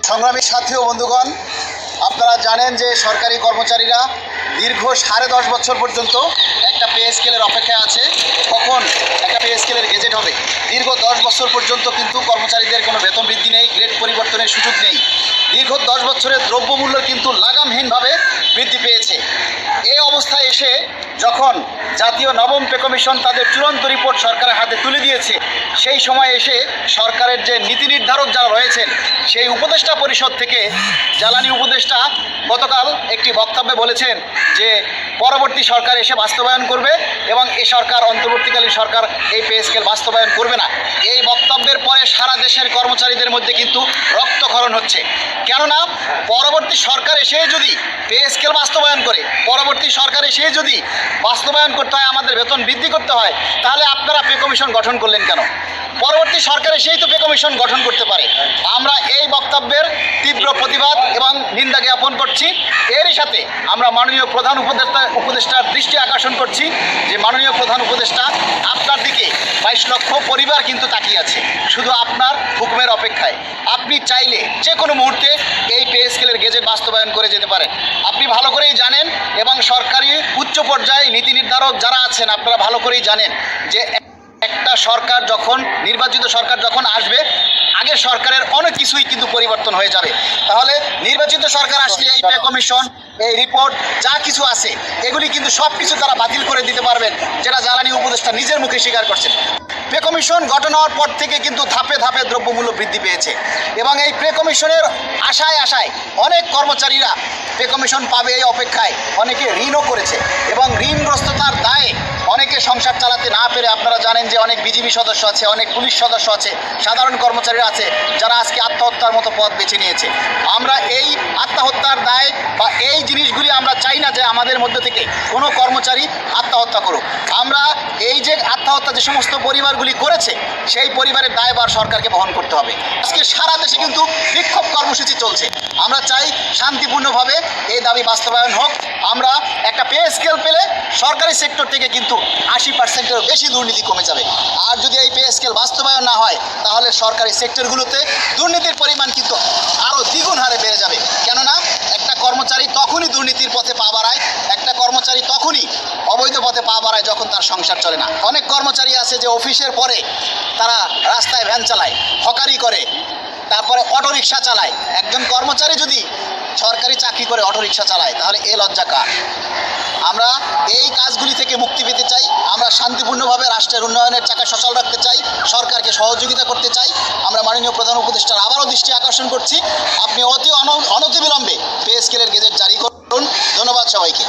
সংগ্রামী সাথী ও বন্ধুগণ, আপনারা জানেন যে সরকারি কর্মচারীরা দীর্ঘ 10.5 বছর পর্যন্ত একটা পে স্কেলের অপেক্ষায় আছে, কখন একটা পে স্কেলের গেজেট হবে। দীর্ঘ 10 বছর পর্যন্ত কিন্তু কর্মচারীদের কোনো বেতন বৃদ্ধি নেই, গ্রেড পরিবর্তনের সুযোগ নেই। দীর্ঘ 10 বছরের দ্রব্যমূল্য কিন্তু লাগামহীনভাবে বৃদ্ধি পেয়েছে। এই অবস্থায় এসে যখন জাতীয় নবম পে কমিশন তাদের চূড়ান্ত রিপোর্ট সরকারের হাতে তুলে দিয়েছে, সেই সময় এসে সরকারের যে নীতি নির্ধারক যারা রয়েছেন, সেই উপদেষ্টা পরিষদ থেকে জ্বালানি উপদেষ্টা গতকাল একটি বক্তব্যে বলেছেন যে পরবর্তী সরকার এসে বাস্তবায়ন করবে এবং এই সরকার, অন্তর্বর্তীকালীন সরকার, এই পে স্কেল বাস্তবায়ন করবে না। এই বক্তব্যের পরে সারা দেশের কর্মচারীদের মধ্যে কিন্তু রক্তক্ষরণ হচ্ছে। কেননা পরবর্তী সরকার এসে যদি পে স্কেল বাস্তবায়ন করে, পরবর্তী সরকার এসে যদি বাস্তবায়ন করতে হয়, আমাদের বেতন বৃদ্ধি করতে হয়, তাহলে আপনারা পে কমিশন গঠন করলেন কেন? পরবর্তী সরকার এসেই তো পে কমিশন গঠন করতে পারে। আমরা এই বক্তব্যের তীব্র প্রতিবাদ এবং নিন্দা জ্ঞাপন করছি। এরই সাথে আমরা মাননীয় প্রধান উপদেষ্টার দৃষ্টি আকর্ষণ করছি যে মাননীয় প্রধান উপদেষ্টা, আপনার দিকে 22 লক্ষ পরিবার কিন্তু তাকিয়ে আছে শুধু আপনার হুকুমের অপেক্ষায়। আপনি চাইলে যে কোনো মুহূর্তে এই পে স্কেলের গেজেট বাস্তবায়ন করে যেতে পারেন। আপনি ভালো করেই জানেন এবং সরকারি উচ্চ পর্যায়ে নীতি নির্ধারক যারা আছেন, আপনারা ভালো করেই জানেন যে একটা সরকার যখন, নির্বাচিত সরকার যখন আসবে, আগের সরকারের অনেক কিছুই কিন্তু পরিবর্তন হয়ে যাবে। তাহলে নির্বাচিত সরকার আসলে এই পে কমিশন, এই রিপোর্ট যা কিছু আছে, এগুলি কিন্তু সব কিছু তারা বাতিল করে দিতে পারবেন, যেটা জ্বালানি উপদেষ্টা নিজের মুখে স্বীকার করছেন। পে কমিশন গঠন হওয়ার পর থেকে কিন্তু ধাপে ধাপে দ্রব্যমূল্য বৃদ্ধি পেয়েছে এবং এই পে কমিশনের আশায় অনেক কর্মচারীরা পে কমিশন পাবে এই অপেক্ষায় অনেকে ঋণও করেছে এবং ঋণগ্রস্ততার দায়ে অনেকে সংসার চালাতে না পেরে, আপনারা জানেন যে অনেক বিজিবি সদস্য আছে, অনেক পুলিশ সদস্য আছে, সাধারণ কর্মচারীরা আছে যারা আজকে আত্মহত্যার মতো পথ বেছে নিয়েছে। আমরা এই আত্মহত্যার দায় বা এই জিনিসগুলি আমরা চাই না যে আমাদের মধ্যে থেকে কোনো কর্মচারী আত্মহত্যা করুক। আমরা এই যে আত্মহত্যা যে সমস্ত পরিবারগুলি করেছে, সেই পরিবারের দায়ভার সরকারকে বহন করতে হবে। আজকে সারা দেশে কিন্তু বিক্ষোভ কর্মসূচি চলছে। আমরা চাই শান্তিপূর্ণভাবে এই দাবি বাস্তবায়ন হোক। আমরা একটা পে স্কেল পেলে সরকারি সেক্টর থেকে কিন্তু 80%-এরও বেশি দুর্নীতি কমে যাবে। আর যদি এই পে স্কেল বাস্তবায়ন না হয়, তাহলে সরকারি সেক্টরগুলোতে দুর্নীতির পরিমাণ কিন্তু আরও দ্বিগুণ হারে বেড়ে যাবে। কেননা একটা কর্মচারী তখনই দুর্নীতির পথে পা বাড়ায়, একটা কর্মচারী তখনই অবৈধ পথে পা বাড়ায় যখন তার সংসার চলে না। অনেক কর্মচারী আছে যে অফিসের পরে তারা রাস্তায় ভ্যান চালায়, হকারি করে, তারপরে অটোরিকশা চালায়। একজন কর্মচারী যদি সরকারি চাকরি করে অটোরিকশা চালায়, তাহলে এ লজ্জা কার? আমরা এই কাজগুলি থেকে মুক্তি পেতে চাই। আমরা শান্তিপূর্ণভাবে রাষ্ট্রের উন্নয়নের চাকা সচল রাখতে চাই, সরকারকে সহযোগিতা করতে চাই। আমরা মাননীয় প্রধান উপদেষ্টার আবারও দৃষ্টি আকর্ষণ করছি, আপনি অনতিবিলম্বে পে স্কেলের গেজেট জারি করুন। ধন্যবাদ সবাইকে।